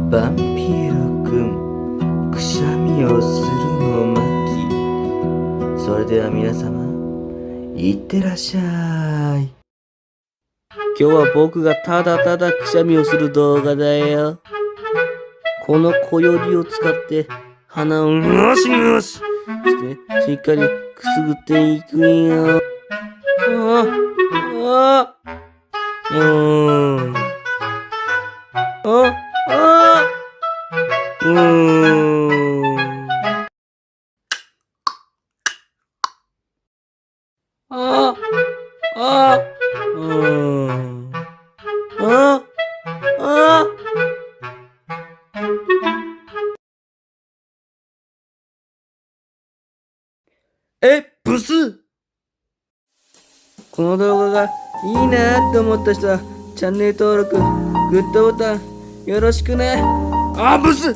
ヴァンピエーロくんくしゃみをするの巻。それでは皆様、いってらっしゃい。今日は僕がただただくしゃみをする動画だよ。この小よりを使って鼻をゴシゴシしてしっかりくすぐっていくよ。ブス！この動画がいいなって思った人はチャンネル登録、グッドボタンよろしくね。ブス！